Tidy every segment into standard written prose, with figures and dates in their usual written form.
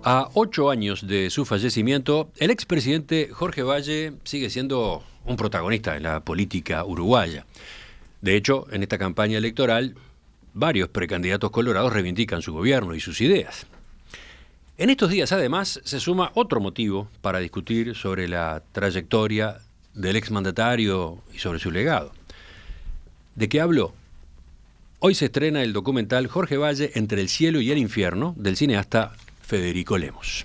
A 8 años de su fallecimiento, el expresidente Jorge Valle sigue siendo un protagonista en la política uruguaya. De hecho, en esta campaña electoral, varios precandidatos colorados reivindican su gobierno y sus ideas. En estos días, además, se suma otro motivo para discutir sobre la trayectoria del exmandatario y sobre su legado. ¿De qué hablo? Hoy se estrena el documental Jorge Valle, Entre el cielo y el infierno, del cineasta Federico Lemos.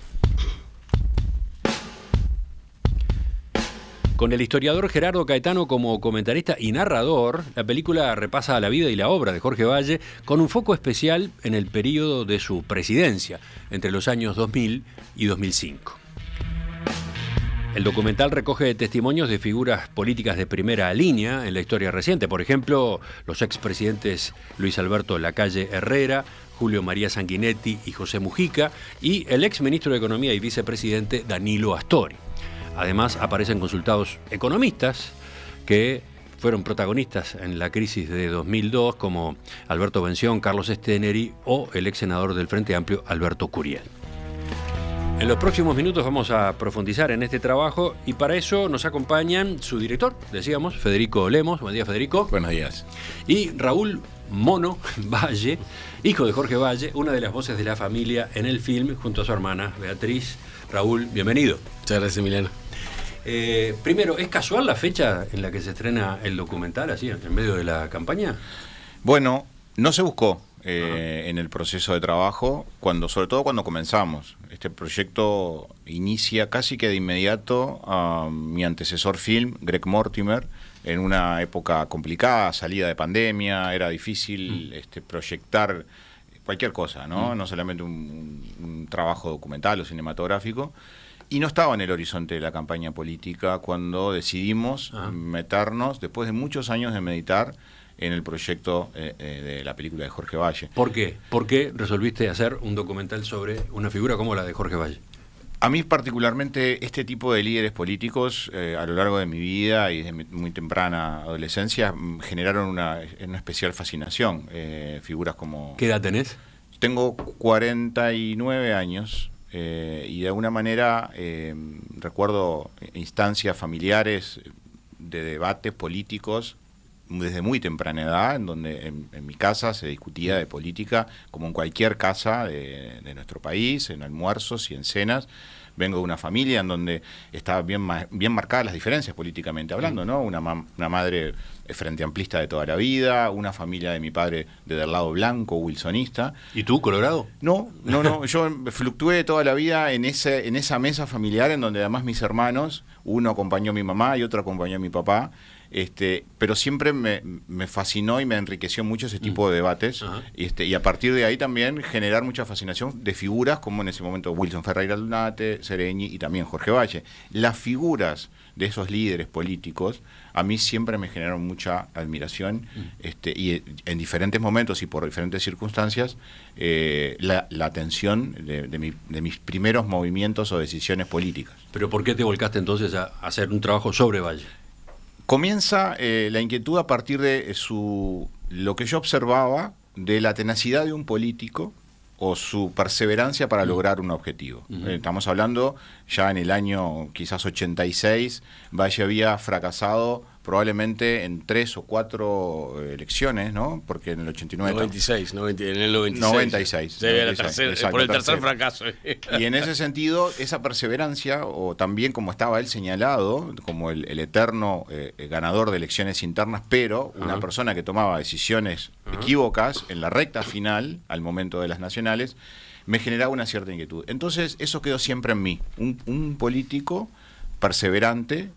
Con el historiador Gerardo Caetano como comentarista y narrador, la película repasa la vida y la obra de Jorge Valle con un foco especial en el periodo de su presidencia, entre los años 2000 y 2005. El documental recoge testimonios de figuras políticas de primera línea en la historia reciente, por ejemplo, los expresidentes Luis Alberto Lacalle Herrera, Julio María Sanguinetti y José Mujica, y el exministro de Economía y vicepresidente Danilo Astori. Además, aparecen consultados economistas que fueron protagonistas en la crisis de 2002, como Alberto Bención, Carlos Steneri o el ex senador del Frente Amplio, Alberto Curiel. En los próximos minutos vamos a profundizar en este trabajo y para eso nos acompañan su director, decíamos, Federico Lemos. Buen día, Federico. Buenos días. Y Raúl Mono Valle, hijo de Jorge Valle, una de las voces de la familia en el film, junto a su hermana Beatriz. Raúl, bienvenido. Muchas gracias, Emiliano. Primero, ¿es casual la fecha en la que se estrena el documental, así, en medio de la campaña? Bueno, no se buscó en el proceso de trabajo, sobre todo cuando comenzamos. Este proyecto inicia casi que de inmediato a mi antecesor film, Greg Mortimer, en una época complicada, salida de pandemia, era difícil proyectar cualquier cosa, ¿no? No solamente un trabajo documental o cinematográfico. Y no estaba en el horizonte de la campaña política cuando decidimos meternos, después de muchos años de meditar, en el proyecto de la película de Jorge Valle. ¿Por qué? ¿Por qué resolviste hacer un documental sobre una figura como la de Jorge Valle? A mí particularmente este tipo de líderes políticos a lo largo de mi vida y de mi muy temprana adolescencia generaron una especial fascinación. Figuras como... ¿Qué edad tenés? Tengo 49 años. Y de alguna manera recuerdo instancias familiares de debates políticos desde muy temprana edad, en donde en mi casa se discutía de política como en cualquier casa de nuestro país, en almuerzos y en cenas. Vengo de una familia en donde estaban bien marcadas las diferencias políticamente hablando, ¿no? Una madre frente amplista de toda la vida, una familia de mi padre del lado blanco, wilsonista. ¿Y tú, colorado? No, yo fluctué toda la vida en esa mesa familiar en donde además mis hermanos, uno acompañó a mi mamá y otro acompañó a mi papá. Pero siempre me fascinó y me enriqueció mucho ese tipo de debates. Y a partir de ahí también generar mucha fascinación de figuras como en ese momento Wilson Ferreira Lunate, Sereñi y también Jorge Valle. Las figuras de esos líderes políticos a mí siempre me generaron mucha admiración y en diferentes momentos y por diferentes circunstancias la atención de mis primeros movimientos o decisiones políticas. ¿Pero por qué te volcaste entonces a hacer un trabajo sobre Valle? Comienza la inquietud a partir de lo que yo observaba de la tenacidad de un político o su perseverancia para lograr un objetivo. Estamos hablando ya en el año quizás 86, Valle había fracasado probablemente en 3 o 4 elecciones, ¿no? Porque en el 89... 96, en el 96. 96. Sí, 96 por el tercer fracaso. Y en ese sentido, esa perseverancia, o también como estaba él señalado, como el eterno ganador de elecciones internas, pero una persona que tomaba decisiones equívocas en la recta final, al momento de las nacionales, me generaba una cierta inquietud. Entonces, eso quedó siempre en mí. Un político perseverante,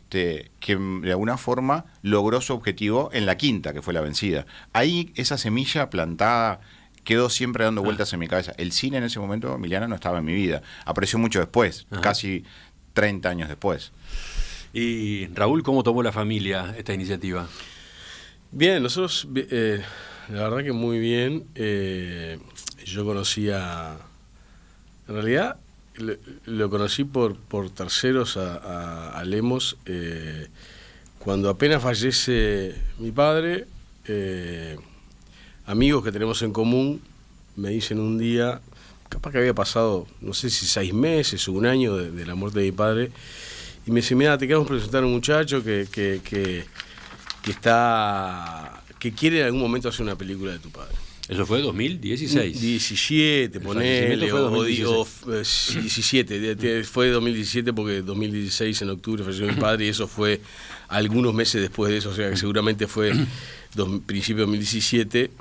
que de alguna forma logró su objetivo en la quinta, que fue la vencida. Ahí esa semilla plantada quedó siempre dando vueltas en mi cabeza. El cine en ese momento, Emiliano, no estaba en mi vida. Apareció mucho después, casi 30 años después. Y Raúl, ¿cómo tomó la familia esta iniciativa? Bien, nosotros, la verdad que muy bien. Yo conocía, en realidad, lo conocí por terceros a Lemos cuando apenas fallece mi padre. Amigos que tenemos en común me dicen un día, capaz que había pasado, no sé si 6 meses o un año de la muerte de mi padre, y me dice, mira, te queremos presentar a un muchacho que quiere en algún momento hacer una película de tu padre. Eso fue 2016. 17, ponele, fue o 2016. 17, fue 2017 porque 2016 en octubre falleció mi padre y eso fue algunos meses después de eso, o sea que seguramente fue principio de 2017.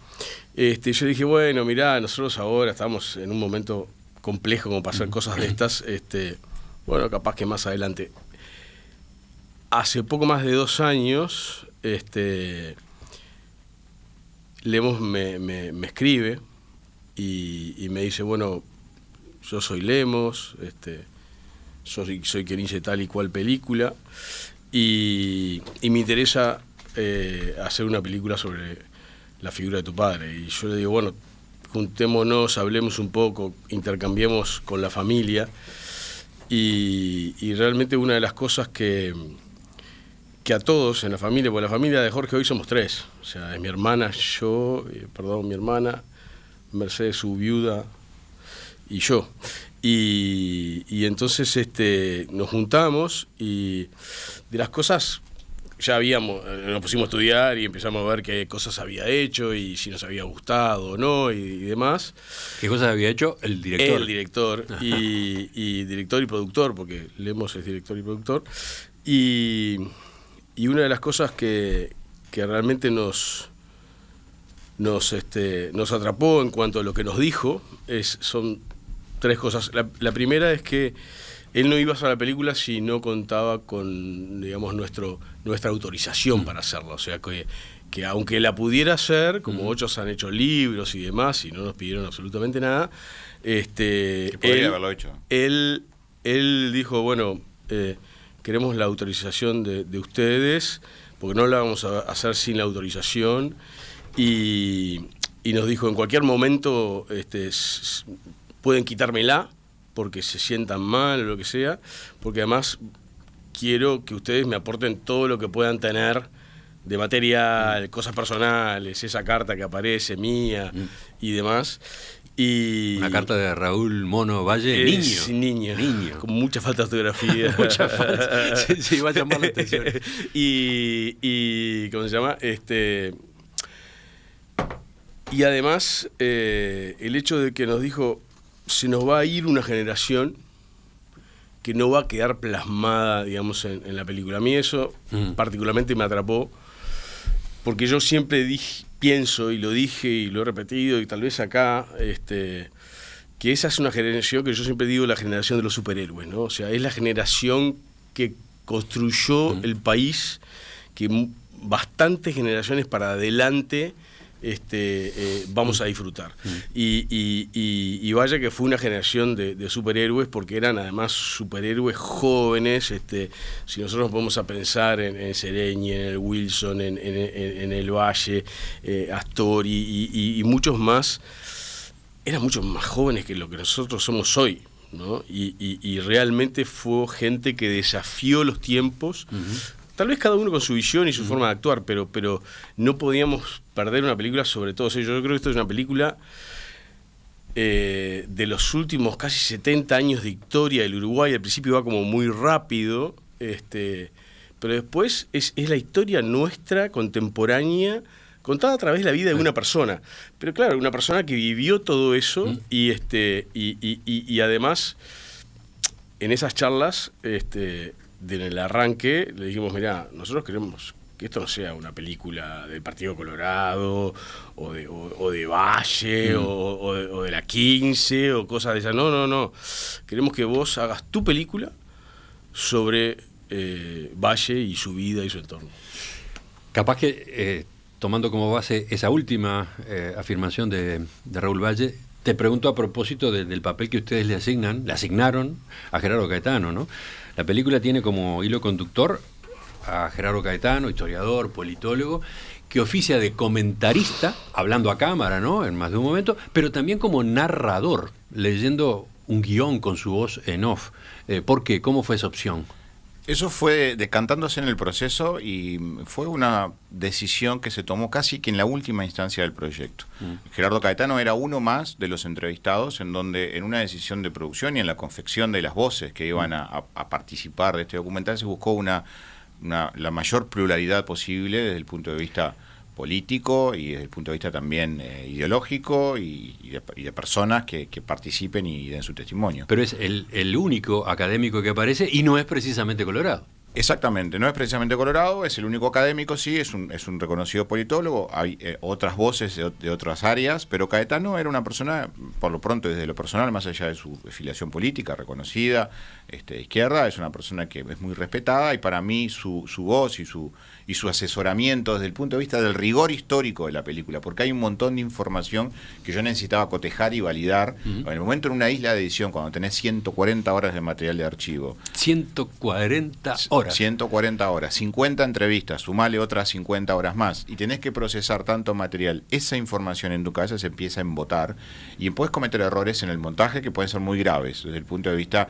Yo dije, bueno, mirá, nosotros ahora estamos en un momento complejo como para hacer cosas de estas, bueno, capaz que más adelante. Hace poco más de 2 años, Lemos me escribe y me dice, bueno, yo soy Lemos, soy quien hice tal y cual película y me interesa hacer una película sobre la figura de tu padre. Y yo le digo, bueno, juntémonos, hablemos un poco, intercambiemos con la familia y realmente una de las cosas que a todos en la familia, porque la familia de Jorge hoy somos 3, o sea, es mi hermana, mi hermana, Mercedes, su viuda, y yo. Y entonces nos juntamos y de las cosas ya nos pusimos a estudiar y empezamos a ver qué cosas había hecho y si nos había gustado o no y demás. ¿Qué cosas había hecho el director? El director y director y productor, porque Lemos es director y productor. Y una de las cosas que realmente nos atrapó en cuanto a lo que nos dijo son 3 cosas. La primera es que él no iba a hacer la película si no contaba con, digamos, nuestra autorización para hacerla. O sea, que aunque la pudiera hacer, como otros han hecho libros y demás, y no nos pidieron absolutamente nada, que podría haberlo hecho. Él dijo, bueno, queremos la autorización de ustedes, porque no la vamos a hacer sin la autorización, y nos dijo, en cualquier momento pueden quitármela, porque se sientan mal o lo que sea, porque además quiero que ustedes me aporten todo lo que puedan tener de material, cosas personales, esa carta que aparece mía y demás. Y una carta de Raúl Mono Valle, niño. Con mucha falta de ortografía. Mucha falta. Sí, va a llamar la atención. y ¿cómo se llama? Y además, el hecho de que nos dijo, se nos va a ir una generación que no va a quedar plasmada, digamos, en la película. A mí eso particularmente me atrapó, porque yo siempre pienso, y lo dije y lo he repetido, y tal vez acá, que esa es una generación que yo siempre digo, la generación de los superhéroes, ¿no? O sea, es la generación que construyó el país, que bastantes generaciones para adelante vamos a disfrutar. Y vaya que fue una generación de superhéroes, porque eran además superhéroes jóvenes. Si nosotros nos ponemos a pensar en Sereñi, en el Wilson, en el Valle, Astori y muchos más, eran muchos más jóvenes que lo que nosotros somos hoy, ¿no? Y realmente fue gente que desafió los tiempos. Tal vez cada uno con su visión y su forma de actuar, pero no podíamos perder una película sobre todos ellos. Yo creo que esto es una película de los últimos casi 70 años de historia del Uruguay. Al principio va como muy rápido, pero después es la historia nuestra, contemporánea, contada a través de la vida de una persona. Pero claro, una persona que vivió todo eso y además en esas charlas... en el arranque le dijimos, mirá, nosotros queremos que esto no sea una película del Partido Colorado o de Valle o de la 15 o cosas de esas. No. Queremos que vos hagas tu película sobre Valle y su vida y su entorno. Capaz que, tomando como base esa última afirmación de Raúl Valle, te pregunto a propósito del papel que ustedes le asignaron a Gerardo Caetano, ¿no? La película tiene como hilo conductor a Gerardo Caetano, historiador, politólogo, que oficia de comentarista, hablando a cámara, ¿no?, en más de un momento, pero también como narrador, leyendo un guión con su voz en off. ¿Por qué? ¿Cómo fue esa opción? Eso fue decantándose en el proceso y fue una decisión que se tomó casi que en la última instancia del proyecto. Gerardo Caetano era uno más de los entrevistados en donde en una decisión de producción y en la confección de las voces que iban a participar de este documental se buscó la mayor pluralidad posible desde el punto de vista político y desde el punto de vista también ideológico y de personas que participen y den su testimonio. Pero es el único académico que aparece y no es precisamente colorado. Exactamente, no es precisamente colorado, es el único académico, sí, es un reconocido politólogo, hay otras voces de otras áreas, pero Caetano era una persona, por lo pronto desde lo personal, más allá de su afiliación política reconocida, de izquierda, es una persona que es muy respetada y para mí su voz y su asesoramiento desde el punto de vista del rigor histórico de la película, porque hay un montón de información que yo necesitaba cotejar y validar. En el momento en una isla de edición, cuando tenés 140 horas de material de archivo. 140 horas. 140 horas, 50 entrevistas, sumale otras 50 horas más, y tenés que procesar tanto material, esa información en tu cabeza se empieza a embotar, y puedes cometer errores en el montaje que pueden ser muy graves, desde el punto de vista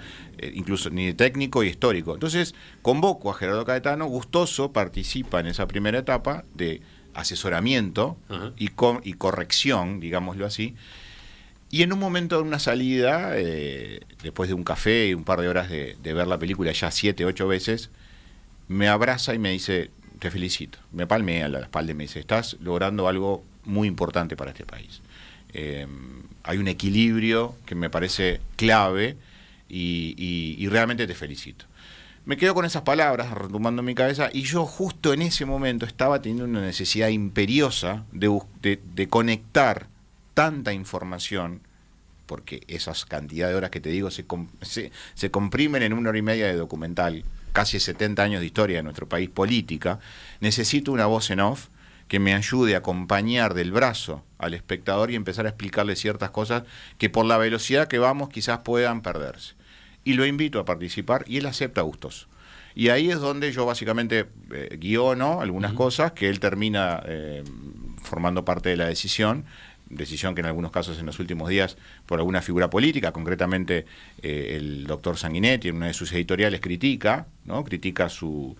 incluso ni técnico y histórico. Entonces, convoco a Gerardo Caetano, gustoso, participa en esa primera etapa de asesoramiento y corrección, digámoslo así. Y en un momento de una salida, después de un café y un par de horas de ver la película ya 7, 8 veces, me abraza y me dice, te felicito. Me palmea la espalda y me dice, estás logrando algo muy importante para este país. Hay un equilibrio que me parece clave y realmente te felicito. Me quedo con esas palabras retumbando en mi cabeza y yo justo en ese momento estaba teniendo una necesidad imperiosa de conectar tanta información, porque esas cantidades de horas que te digo se comprimen en 1 hora y media de documental, casi 70 años de historia de nuestro país política. Necesito una voz en off que me ayude a acompañar del brazo al espectador y empezar a explicarle ciertas cosas que por la velocidad que vamos quizás puedan perderse. Y lo invito a participar y él acepta gustoso. Y ahí es donde yo básicamente guiono algunas cosas que él termina formando parte de la decisión que en algunos casos en los últimos días por alguna figura política, concretamente el doctor Sanguinetti en una de sus editoriales critica no su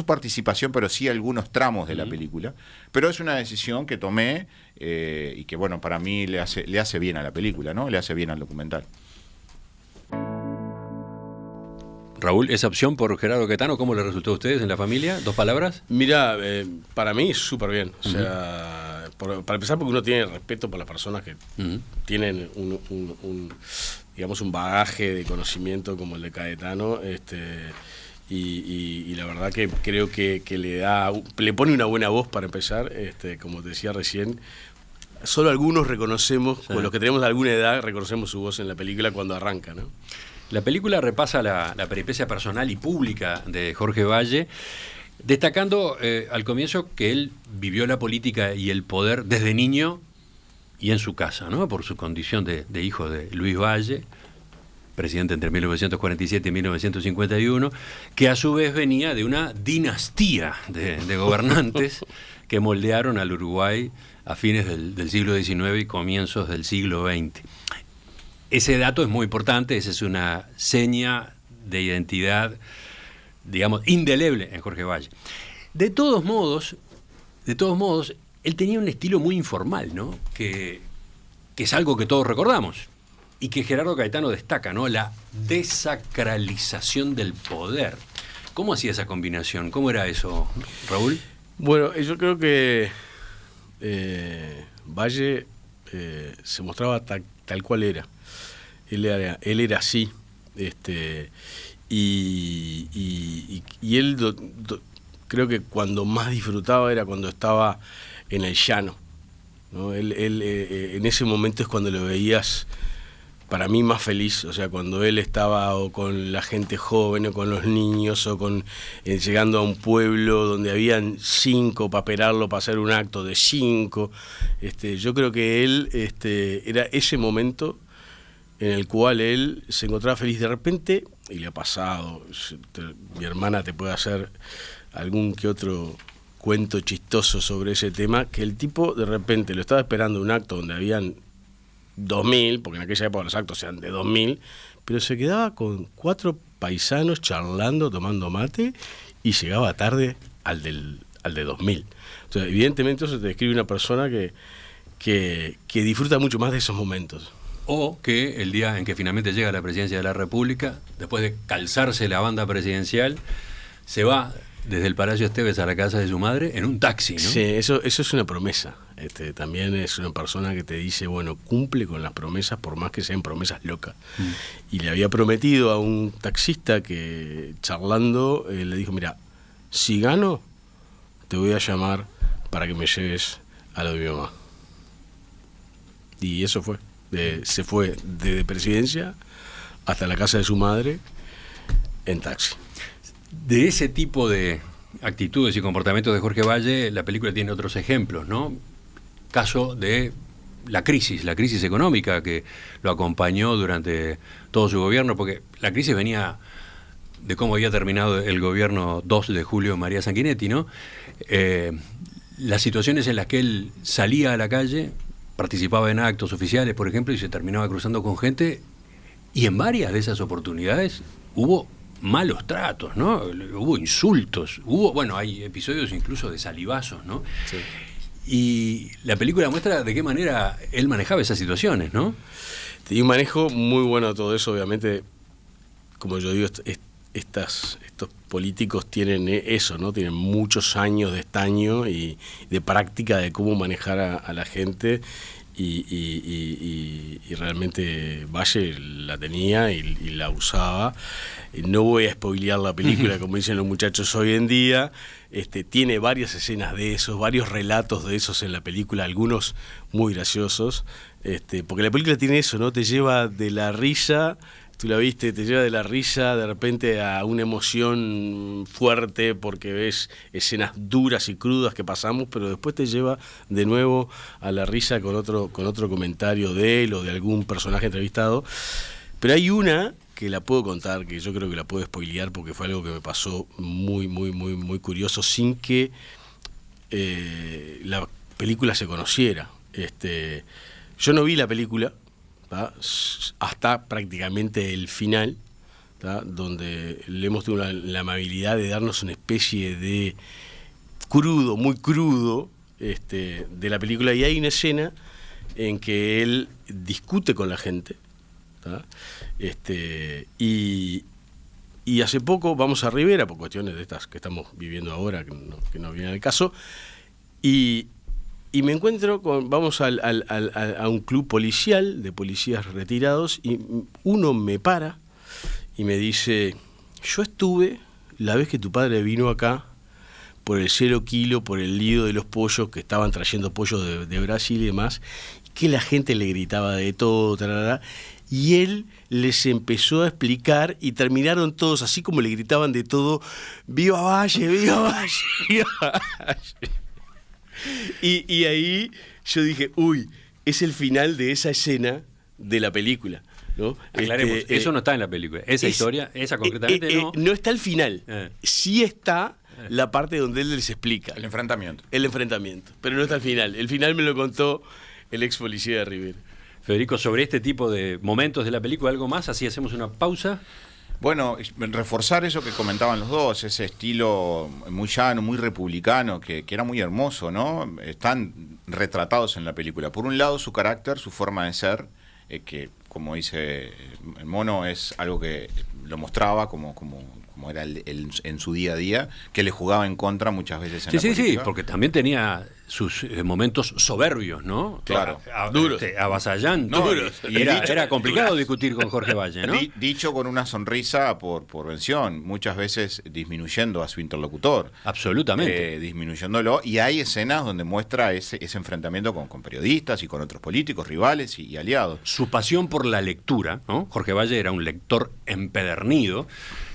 participación, pero sí algunos tramos de la película, pero es una decisión que tomé y que bueno, para mí le hace bien a la película, ¿no? Le hace bien al documental. Raúl, esa opción por Gerardo Caetano, ¿cómo le resultó a ustedes en la familia? ¿2 palabras? Mirá, para mí es súper bien. O sea, para empezar, porque uno tiene respeto por las personas que tienen digamos, un bagaje de conocimiento como el de Caetano, y la verdad que creo que le pone una buena voz para empezar, como te decía recién. Solo algunos reconocemos, con los que tenemos alguna edad, reconocemos su voz en la película cuando arranca, ¿no? La película repasa la peripecia personal y pública de Jorge Valle, destacando al comienzo que él vivió la política y el poder desde niño y en su casa, ¿no? Por su condición de hijo de Luis Valle, presidente entre 1947 y 1951, que a su vez venía de una dinastía de gobernantes que moldearon al Uruguay a fines del siglo XIX y comienzos del siglo XX. Ese dato es muy importante, esa es una seña de identidad, digamos, indeleble en Jorge Valle. De todos modos, él tenía un estilo muy informal, ¿no? Que es algo que todos recordamos y que Gerardo Caetano destaca, ¿no? La desacralización del poder. ¿Cómo hacía esa combinación? ¿Cómo era eso, Raúl? Bueno, yo creo que Valle se mostraba tal cual era. Él era así, y él creo que cuando más disfrutaba era cuando estaba en el llano, ¿no? Él en ese momento es cuando lo veías, para mí, más feliz. O sea, cuando él estaba o con la gente joven o con los niños o llegando a un pueblo donde habían 5 para esperarlo para hacer un acto de 5. Yo creo que él era ese momento en el cual él se encontraba feliz. De repente, y le ha pasado, mi hermana te puede hacer algún que otro cuento chistoso sobre ese tema, que el tipo de repente lo estaba esperando un acto donde habían 2.000, porque en aquella época los actos eran de 2.000, pero se quedaba con 4 paisanos charlando, tomando mate, y llegaba tarde al de 2000. Entonces, evidentemente eso te describe una persona que disfruta mucho más de esos momentos. O que el día en que finalmente llega a la presidencia de la República, después de calzarse la banda presidencial, se va desde el Palacio Esteves a la casa de su madre en un taxi, ¿no? Sí, eso es una promesa. También es una persona que te dice, bueno, cumple con las promesas por más que sean promesas locas. Y le había prometido a un taxista que, charlando, le dijo, mira, si gano, te voy a llamar para que me lleves a lo de mi mamá. Y eso fue. Se fue de presidencia hasta la casa de su madre en taxi. De ese tipo de actitudes y comportamientos de Jorge Valle, la película tiene otros ejemplos, ¿no? Caso de la crisis económica que lo acompañó durante todo su gobierno, porque la crisis venía de cómo había terminado el gobierno 2 de julio María Sanguinetti, ¿no? Las situaciones en las que él salía a la calle, participaba en actos oficiales, por ejemplo, y se terminaba cruzando con gente, y en varias de esas oportunidades hubo malos tratos, ¿no? Hubo insultos, hay episodios incluso de salivazos, ¿no? Sí. Y la película muestra de qué manera él manejaba esas situaciones, ¿no? Tenía un manejo muy bueno de todo eso, obviamente, como yo digo, estos políticos tienen eso, ¿no? Tienen muchos años de estaño y de práctica de cómo manejar a la gente, y realmente Valle la tenía y la usaba. No voy a spoilear la película, como dicen los muchachos hoy en día. Tiene varias escenas de esos, varios relatos de esos en la película, algunos muy graciosos, porque la película tiene eso, ¿no? Te lleva de la risa. Tú la viste, te lleva de la risa de repente a una emoción fuerte porque ves escenas duras y crudas que pasamos, pero después te lleva de nuevo a la risa con otro comentario de él o de algún personaje entrevistado. Pero hay una que la puedo contar, que yo creo que la puedo spoilear porque fue algo que me pasó muy, muy, muy, muy curioso sin que la película se conociera. Yo no vi la película hasta prácticamente el final, donde le hemos tenido la amabilidad de darnos una especie de crudo, muy crudo, de la película, y hay una escena en que él discute con la gente, y hace poco vamos a Rivera por cuestiones de estas que estamos viviendo ahora, que no viene al caso, y me encuentro vamos a un club policial de policías retirados, y uno me para y me dice, yo estuve la vez que tu padre vino acá por el 0 kilo, por el lío de los pollos, que estaban trayendo pollos de Brasil y demás, que la gente le gritaba de todo, tarará, y él les empezó a explicar y terminaron todos así como le gritaban de todo, ¡viva Valle, viva Valle, viva Valle! Y ahí yo dije, uy, es el final de esa escena de la película, ¿no? Aclaremos, eso no está en la película. Esa historia, esa concretamente no. No está el final. Sí está la parte donde él les explica. El enfrentamiento. Pero no está el final. El final me lo contó el ex policía de Rivera. Federico, sobre este tipo de momentos de la película, ¿algo más? Así hacemos una pausa. Bueno, reforzar eso que comentaban los dos, ese estilo muy llano, muy republicano, que era muy hermoso, ¿no? Están retratados en la película. Por un lado, su carácter, su forma de ser, que, como dice el Mono, es algo que lo mostraba como era en su día a día, que le jugaba en contra muchas veces en la política. Sí, porque también tenía sus momentos soberbios, ¿no? Claro. Duros. Avasallantes. Duros. Y era complicado discutir con Jorge Valle, ¿no? Dicho con una sonrisa por vención, muchas veces disminuyendo a su interlocutor. Absolutamente. Disminuyéndolo. Y hay escenas donde muestra ese enfrentamiento con periodistas y con otros políticos, rivales y aliados. Su pasión por la lectura, ¿no? Jorge Valle era un lector empedernido.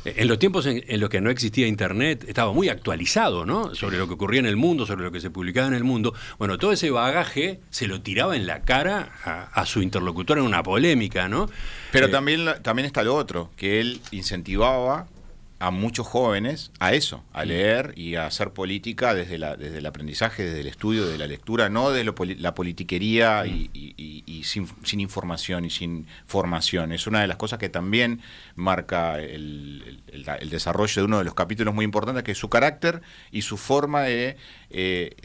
En los tiempos en los que no existía Internet, estaba muy actualizado, ¿no? Sobre lo que ocurría en el mundo, sobre lo que se publicaba en el mundo. Bueno, todo ese bagaje se lo tiraba en la cara a su interlocutor en una polémica, ¿no? Pero también está lo otro, que él incentivaba a muchos jóvenes a eso, a leer y a hacer política desde el aprendizaje, desde el estudio, de la lectura, no de la politiquería y y sin información y sin formación. Es una de las cosas que también marca el desarrollo de uno de los capítulos muy importantes, que es su carácter y su forma de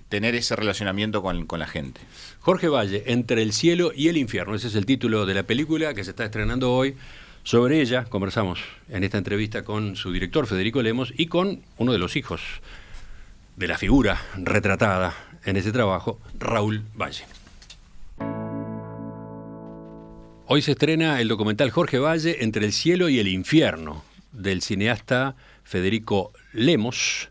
tener ese relacionamiento con la gente. Jorge Valle, Entre el cielo y el infierno, ese es el título de la película que se está estrenando hoy. Sobre ella conversamos en esta entrevista con su director, Federico Lemos, y con uno de los hijos de la figura retratada en ese trabajo, Raúl Valle. Hoy se estrena el documental Jorge Valle, Entre el cielo y el infierno, del cineasta Federico Lemos,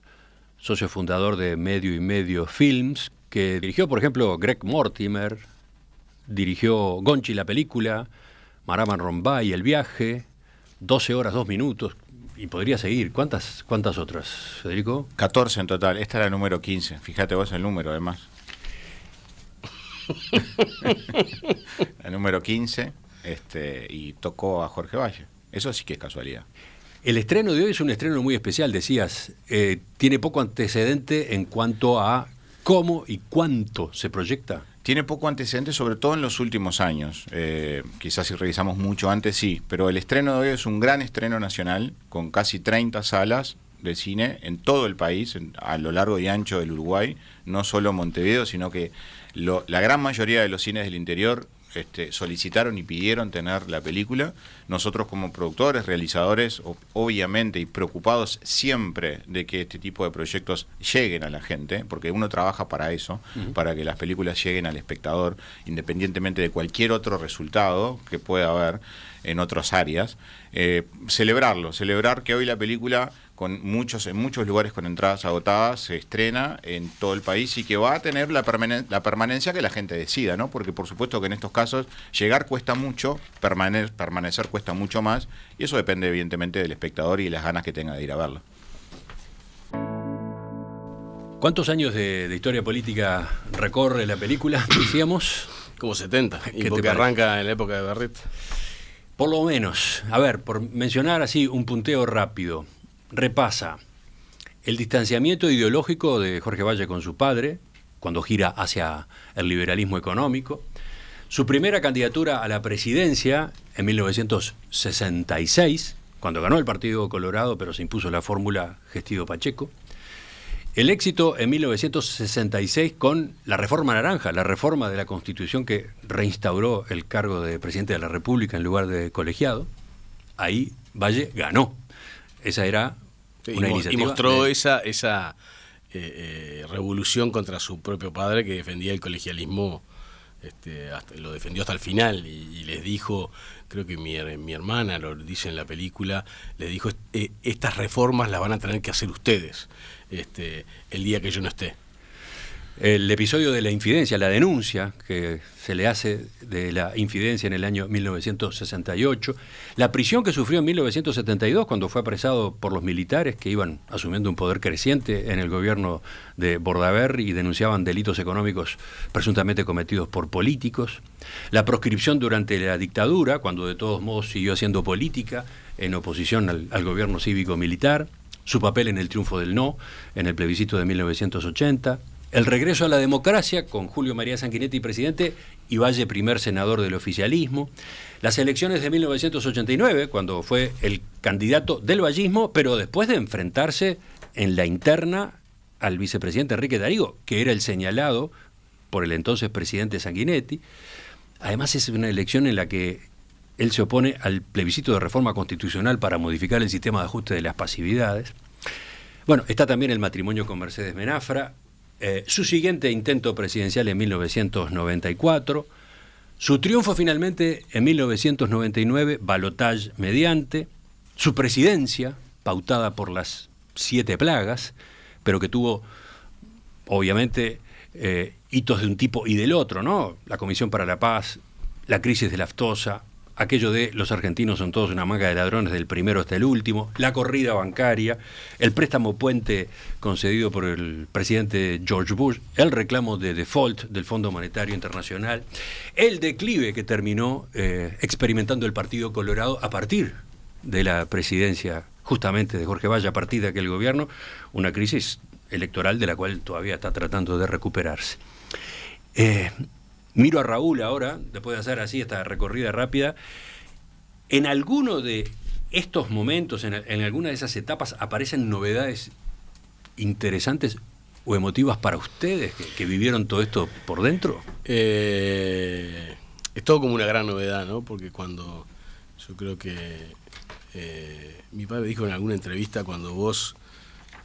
socio fundador de Medio y Medio Films, que dirigió, por ejemplo, Greg Mortimer, dirigió Gonchi la película, Maraman Rombay, El viaje, 12 horas, 2 minutos, y podría seguir. ¿Cuántas otras, Federico? 14 en total. Esta es la número 15. Fíjate vos el número, además. La número 15, y tocó a Jorge Valle. Eso sí que es casualidad. El estreno de hoy es un estreno muy especial, decías. Tiene poco antecedente en cuanto a cómo y cuánto se proyecta. Tiene poco antecedente, sobre todo en los últimos años. Quizás si revisamos mucho antes, sí. Pero el estreno de hoy es un gran estreno nacional, con casi 30 salas de cine en todo el país, a lo largo y ancho del Uruguay. No solo Montevideo, sino que la gran mayoría de los cines del interior solicitaron y pidieron tener la película. Nosotros como productores, realizadores, obviamente, y preocupados siempre de que este tipo de proyectos lleguen a la gente, porque uno trabaja para eso, para que las películas lleguen al espectador, independientemente de cualquier otro resultado que pueda haber en otras áreas. Celebrar que hoy la película, en muchos lugares con entradas agotadas, se estrena en todo el país y que va a tener la permanencia que la gente decida, ¿no? Porque por supuesto que en estos casos llegar cuesta mucho, permanecer cuesta mucho más, y eso depende evidentemente del espectador y las ganas que tenga de ir a verla. ¿Cuántos años de historia política recorre la película, decíamos? Como 70, y porque arranca en la época de Berret. Por lo menos, a ver, por mencionar así un punteo rápido, repasa el distanciamiento ideológico de Jorge Valle con su padre, cuando gira hacia el liberalismo económico, su primera candidatura a la presidencia en 1966, cuando ganó el Partido Colorado, pero se impuso la fórmula Gestido-Pacheco, el éxito en 1966 con la Reforma Naranja, la reforma de la Constitución que reinstauró el cargo de presidente de la República en lugar de colegiado. Ahí Valle ganó. Esa era una iniciativa. Y mostró esa revolución contra su propio padre, que defendía el colegialismo, lo defendió hasta el final, y les dijo, creo que mi hermana lo dice en la película, le dijo, estas reformas las van a tener que hacer ustedes el día que yo no esté. El episodio de la infidencia, la denuncia que se le hace de la infidencia en el año 1968, la prisión que sufrió en 1972 cuando fue apresado por los militares que iban asumiendo un poder creciente en el gobierno de Bordaberry y denunciaban delitos económicos presuntamente cometidos por políticos, la proscripción durante la dictadura, cuando de todos modos siguió haciendo política en oposición al gobierno cívico-militar, su papel en el triunfo del no, en el plebiscito de 1980, el regreso a la democracia con Julio María Sanguinetti presidente y Valle primer senador del oficialismo, las elecciones de 1989, cuando fue el candidato del vallismo, pero después de enfrentarse en la interna al vicepresidente Enrique Tarrigo, que era el señalado por el entonces presidente Sanguinetti. Además es una elección en la que él se opone al plebiscito de reforma constitucional para modificar el sistema de ajuste de las pasividades. Bueno, está también el matrimonio con Mercedes Menafra, su siguiente intento presidencial en 1994, su triunfo finalmente en 1999, balotage mediante, su presidencia, pautada por las 7 plagas, pero que tuvo, obviamente, hitos de un tipo y del otro, ¿no? La Comisión para la Paz, la crisis de la aftosa, aquello de los argentinos son todos una manga de ladrones del primero hasta el último, la corrida bancaria, el préstamo puente concedido por el presidente George Bush, el reclamo de default del Fondo Monetario Internacional, el declive que terminó experimentando el Partido Colorado a partir de la presidencia justamente de Jorge Valle, a partir de aquel gobierno, una crisis electoral de la cual todavía está tratando de recuperarse. Miro a Raúl ahora, después de hacer así esta recorrida rápida. ¿En alguno de estos momentos, en alguna de esas etapas, aparecen novedades interesantes o emotivas para ustedes que vivieron todo esto por dentro? Es todo como una gran novedad, ¿no? Porque cuando yo creo que mi padre dijo en alguna entrevista, cuando vos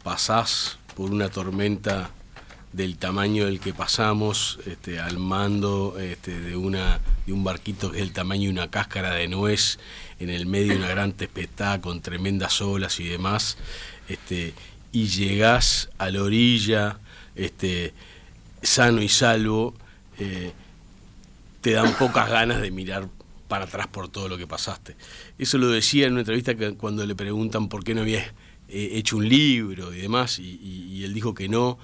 pasás por una tormenta del tamaño del que pasamos, al mando de un barquito que es el tamaño de una cáscara de nuez, en el medio de una gran tempestad con tremendas olas y demás, y llegás a la orilla, sano y salvo, te dan pocas ganas de mirar para atrás por todo lo que pasaste. Eso lo decía en una entrevista cuando le preguntan por qué no había hecho un libro y demás, y él dijo que no,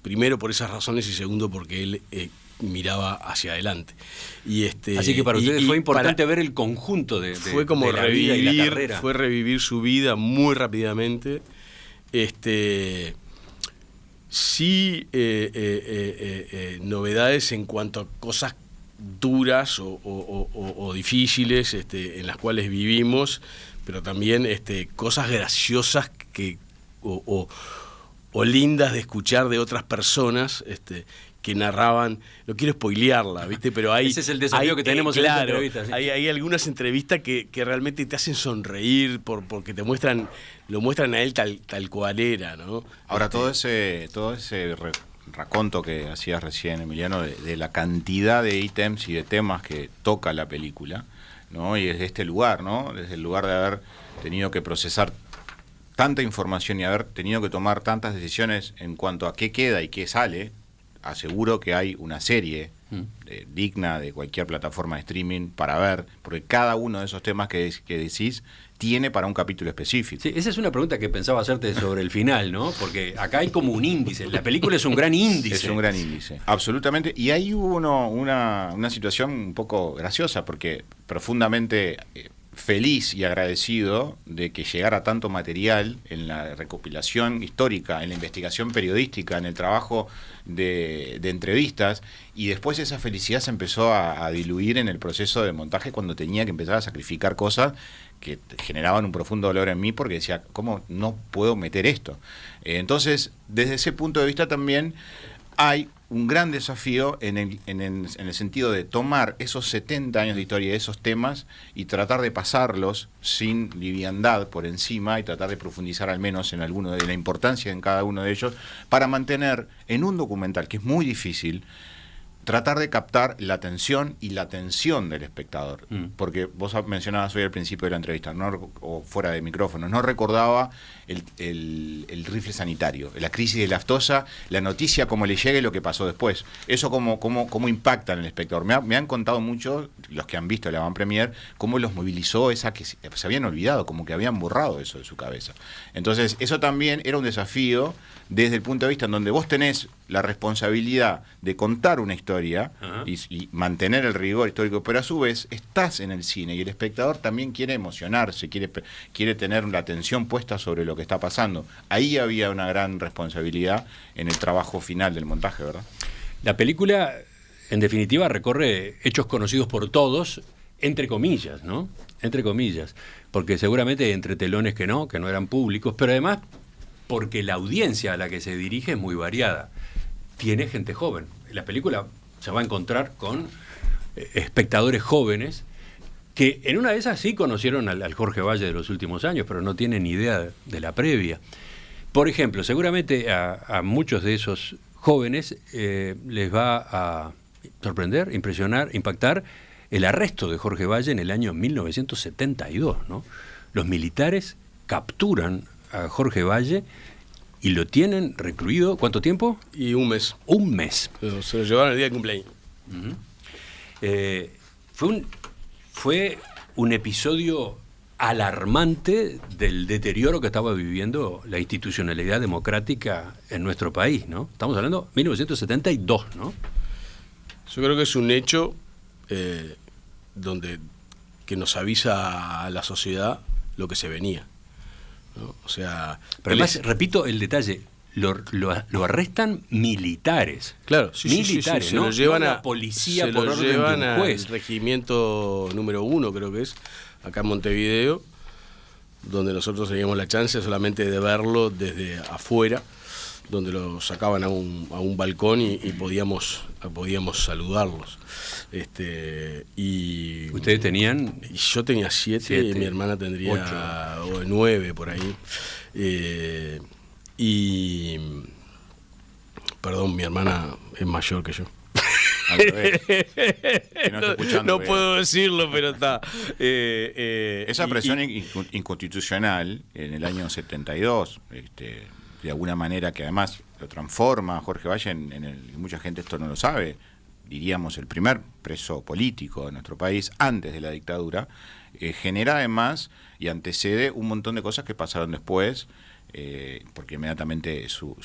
primero por esas razones y segundo porque él miraba hacia adelante. Así que para ustedes fue importante ver el conjunto de fue como de la vida y la carrera. Fue revivir su vida muy rápidamente. Sí, novedades en cuanto a cosas duras o difíciles en las cuales vivimos, pero también cosas graciosas o lindas de escuchar de otras personas que narraban. No quiero spoilearla, ¿viste? Pero ese es el desafío que tenemos en esta entrevista. ¿Sí? Hay algunas entrevistas que realmente te hacen sonreír porque lo muestran a él tal cual era, ¿no? Ahora, todo ese raconto que hacías recién, Emiliano, de la cantidad de ítems y de temas que toca la película, ¿no? Y desde este lugar, ¿no? Desde el lugar de haber tenido que procesar tanta información y haber tenido que tomar tantas decisiones en cuanto a qué queda y qué sale, aseguro que hay una serie digna de cualquier plataforma de streaming para ver, porque cada uno de esos temas que decís tiene para un capítulo específico. Sí, esa es una pregunta que pensaba hacerte sobre el final, ¿no? Porque acá hay como un índice, la película es un gran índice. Es un gran índice, absolutamente. Y ahí hubo una situación un poco graciosa, porque profundamente feliz y agradecido de que llegara tanto material en la recopilación histórica, en la investigación periodística, en el trabajo de entrevistas, y después esa felicidad se empezó a diluir en el proceso de montaje cuando tenía que empezar a sacrificar cosas que generaban un profundo dolor en mí, porque decía, ¿cómo no puedo meter esto? Entonces, desde ese punto de vista también hay un gran desafío en el sentido de tomar esos 70 años de historia, esos temas, y tratar de pasarlos sin liviandad por encima, y tratar de profundizar al menos en alguno de la importancia en cada uno de ellos, para mantener en un documental que es muy difícil, tratar de captar la atención y la atención del espectador. Porque vos mencionabas hoy al principio de la entrevista, o fuera de micrófono, no recordaba el rifle sanitario, la crisis de Laftosa, la noticia, cómo le llegue, lo que pasó después. Eso cómo impacta en el espectador. Me han contado mucho, los que han visto la Van Premier, cómo los movilizó esa que se habían olvidado, como que habían borrado eso de su cabeza. Entonces, eso también era un desafío desde el punto de vista en donde vos tenés la responsabilidad de contar una historia y mantener el rigor histórico, pero a su vez estás en el cine y el espectador también quiere emocionarse, quiere tener la atención puesta sobre lo que está pasando. Ahí había una gran responsabilidad en el trabajo final del montaje, ¿verdad? La película, en definitiva, recorre hechos conocidos por todos, entre comillas, ¿no? Entre comillas, porque seguramente hay entretelones que no eran públicos, pero además porque la audiencia a la que se dirige es muy variada. Tiene gente joven. La película se va a encontrar con espectadores jóvenes que en una de esas sí conocieron al Jorge Valle de los últimos años, pero no tienen ni idea de la previa. Por ejemplo, seguramente a muchos de esos jóvenes les va a sorprender, impresionar, impactar el arresto de Jorge Valle en el año 1972, ¿no? Los militares capturan a Jorge Valle y lo tienen recluido, ¿cuánto tiempo? Y un mes. Un mes. Se lo llevaron el día de cumpleaños. Fue un episodio alarmante del deterioro que estaba viviendo la institucionalidad democrática en nuestro país, ¿no? Estamos hablando de 1972, ¿no? Yo creo que es un hecho que nos avisa a la sociedad lo que se venía, ¿no? O sea, pero además, repito el detalle, lo arrestan militares. Claro, sí, militares, se ¿no? lo llevan no a la policía se por lo orden llevan de un juez. al regimiento número 1, creo que es, acá en Montevideo, donde nosotros teníamos la chance solamente de verlo desde afuera, donde lo sacaban a un balcón y podíamos saludarlos. Y ¿Ustedes tenían? Y yo tenía 7 y mi hermana tendría 9 por ahí. Perdón, mi hermana es mayor que yo. Al revés. Que no está escuchando No bien. puedo decirlo, pero está. Esa presión inconstitucional en el año 72, de alguna manera que además lo transforma a Jorge Valle mucha gente esto no lo sabe, diríamos el primer preso político de nuestro país antes de la dictadura, genera además y antecede un montón de cosas que pasaron después, porque inmediatamente su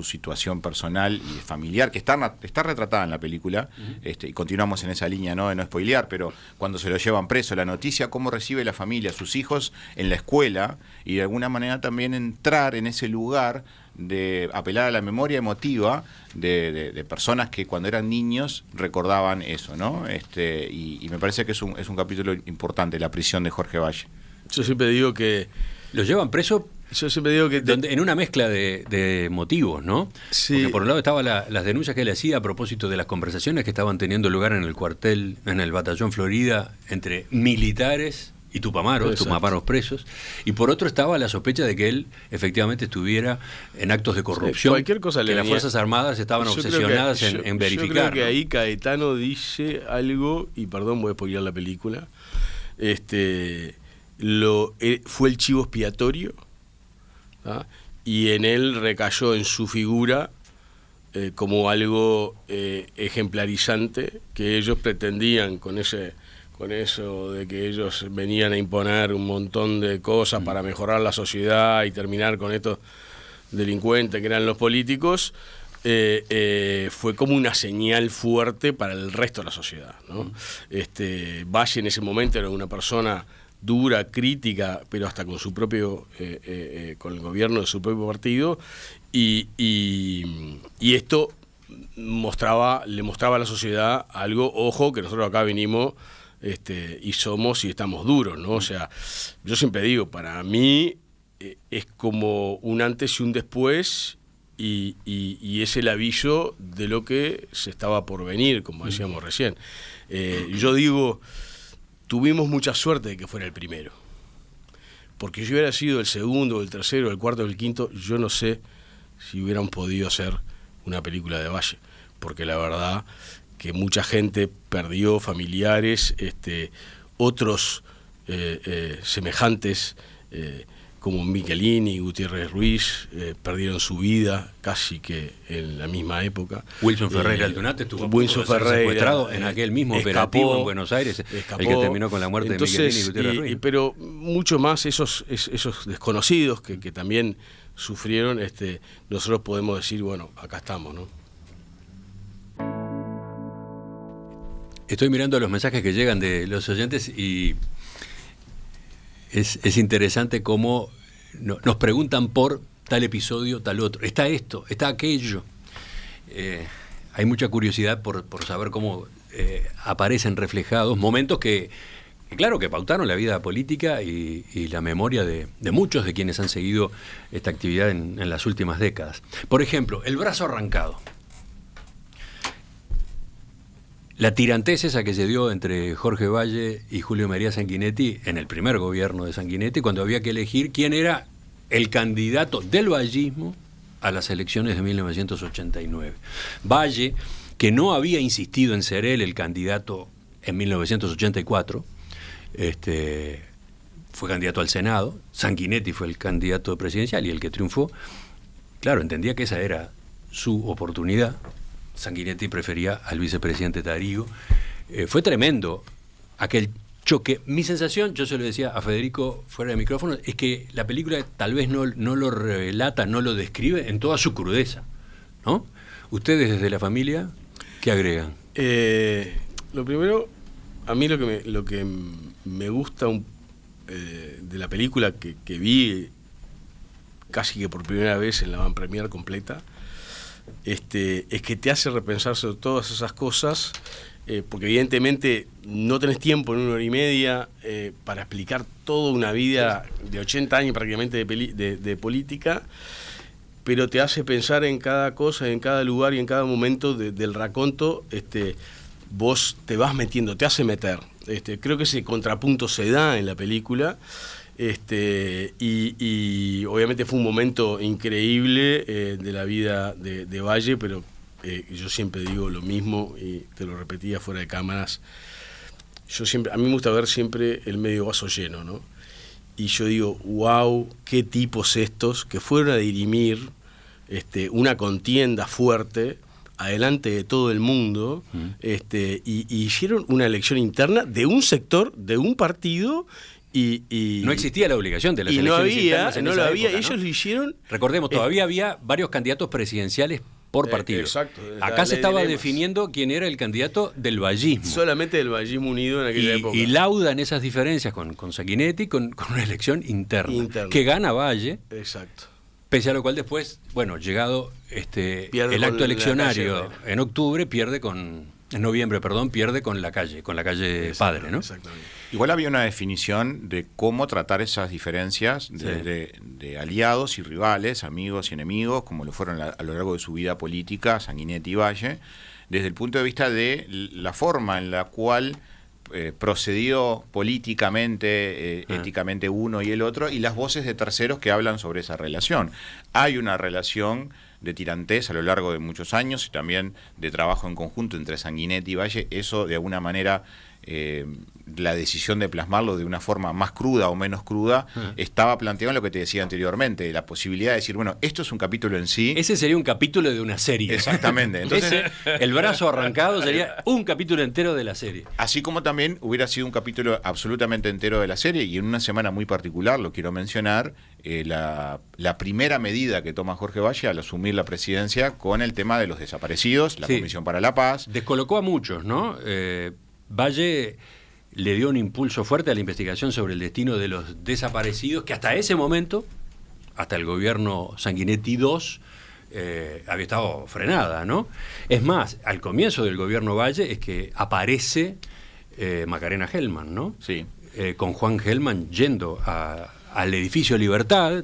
situación personal y familiar, que está retratada en la película, y continuamos en esa línea, ¿no? De no spoilear, pero cuando se lo llevan preso, la noticia, cómo recibe la familia, sus hijos en la escuela, y de alguna manera también entrar en ese lugar de apelar a la memoria emotiva de personas que cuando eran niños recordaban eso, ¿no? Y me parece que es un capítulo importante, la prisión de Jorge Valle. Yo siempre digo que Lo llevan preso en una mezcla de motivos, ¿no? Sí. Porque por un lado estaban las denuncias que él hacía a propósito de las conversaciones que estaban teniendo lugar en el cuartel, en el batallón Florida, entre militares y tupamaros presos, y por otro estaba la sospecha de que él efectivamente estuviera en actos de corrupción, cualquier cosa que las Fuerzas Armadas estaban obsesionadas en verificar. Yo creo que ahí Caetano dice algo, y perdón, voy a spoilear la película, fue el chivo expiatorio, ¿tá? Y en él recayó en su figura como algo ejemplarizante que ellos pretendían con eso de que ellos venían a imponer un montón de cosas para mejorar la sociedad y terminar con estos delincuentes que eran los políticos. Fue como una señal fuerte para el resto de la sociedad, ¿no? Valle en ese momento era una persona dura, crítica, pero hasta con su propio con el gobierno de su propio partido, y esto le mostraba a la sociedad algo, ojo, que nosotros acá vinimos y somos y estamos duros, ¿no? O sea, yo siempre digo, para mí es como un antes y un después, y es el aviso de lo que se estaba por venir, como decíamos recién. Yo digo, tuvimos mucha suerte de que fuera el primero, porque si hubiera sido el segundo, el tercero, el cuarto, el quinto, yo no sé si hubieran podido hacer una película de Valle, porque la verdad que mucha gente perdió familiares, otros semejantes, como Michelini, Gutiérrez Ruiz, perdieron su vida casi que en la misma época. Wilson Ferreira Aldunate estuvo secuestrado en aquel mismo operativo en Buenos Aires, el que terminó con la muerte de Michelini y Gutiérrez Ruiz. Pero mucho más esos desconocidos que también sufrieron, nosotros podemos decir, bueno, acá estamos, ¿no? Estoy mirando los mensajes que llegan de los oyentes y es interesante cómo nos preguntan por tal episodio, tal otro. Está esto, está aquello. Hay mucha curiosidad por saber cómo aparecen reflejados momentos que claro, que pautaron la vida política y la memoria de muchos de quienes han seguido esta actividad en las últimas décadas. Por ejemplo, el brazo arrancado. La tirantez esa que se dio entre Jorge Valle y Julio María Sanguinetti en el primer gobierno de Sanguinetti, cuando había que elegir quién era el candidato del vallismo a las elecciones de 1989. Valle, que no había insistido en ser él el candidato en 1984, fue candidato al Senado, Sanguinetti fue el candidato presidencial y el que triunfó, claro, entendía que esa era su oportunidad. Sanguinetti prefería al vicepresidente Tarigo. Fue tremendo aquel choque. Mi sensación, yo se lo decía a Federico fuera de micrófono, es que la película tal vez no lo relata, no lo describe en toda su crudeza, ¿no? Ustedes desde la familia, ¿qué agregan? Lo primero, a mí lo que me gusta de la película que vi, casi que por primera vez en la van premier completa, es que te hace repensar sobre todas esas cosas, porque evidentemente no tenés tiempo en 1 hora y media para explicar toda una vida de 80 años prácticamente de política, pero te hace pensar en cada cosa, en cada lugar y en cada momento del raconto. Vos te vas metiendo, te hace meter. Creo que ese contrapunto se da en la película. Y obviamente fue un momento increíble de la vida de Valle, pero yo siempre digo lo mismo y te lo repetía fuera de cámaras. A mí me gusta ver siempre el medio vaso lleno, ¿no? Y yo digo, wow, qué tipos estos que fueron a dirimir una contienda fuerte adelante de todo el mundo, y hicieron una elección interna de un sector, de un partido. Y no existía la obligación de las y elecciones internas no en lo esa había, época, ¿no? ellos lo hicieron. Recordemos, todavía había varios candidatos presidenciales por partido. Exacto. Acá se estaba definiendo quién era el candidato del vallismo. Solamente del vallismo unido en aquella época. Y laudan esas diferencias con Sanguinetti con una elección interna, que gana Valle. Exacto. Pese a lo cual después, bueno, llegado el acto eleccionario en octubre, en noviembre, pierde con la calle Padre, ¿no? Exactamente. Igual había una definición de cómo tratar esas diferencias de aliados y rivales, amigos y enemigos, como lo fueron a lo largo de su vida política, Sanguinetti y Valle, desde el punto de vista de la forma en la cual procedió políticamente, éticamente uno y el otro, y las voces de terceros que hablan sobre esa relación. Hay una relación de tirantez a lo largo de muchos años y también de trabajo en conjunto entre Sanguinetti y Valle. Eso, de alguna manera, la decisión de plasmarlo de una forma más cruda o menos cruda, estaba planteado en lo que te decía anteriormente, la posibilidad de decir, bueno, esto es un capítulo en sí. Ese sería un capítulo de una serie. Exactamente. Entonces, el brazo arrancado sería un capítulo entero de la serie. Así como también hubiera sido un capítulo absolutamente entero de la serie, y en una semana muy particular, lo quiero mencionar, la primera medida que toma Jorge Valle al asumir la presidencia con el tema de los desaparecidos, la Comisión para la Paz. Descolocó a muchos, ¿no? Valle le dio un impulso fuerte a la investigación sobre el destino de los desaparecidos, que hasta ese momento, hasta el gobierno Sanguinetti II, había estado frenada, ¿no? Es más, al comienzo del gobierno Valle es que aparece Macarena Gelman, ¿no? Sí. Con Juan Gelman yendo al edificio Libertad,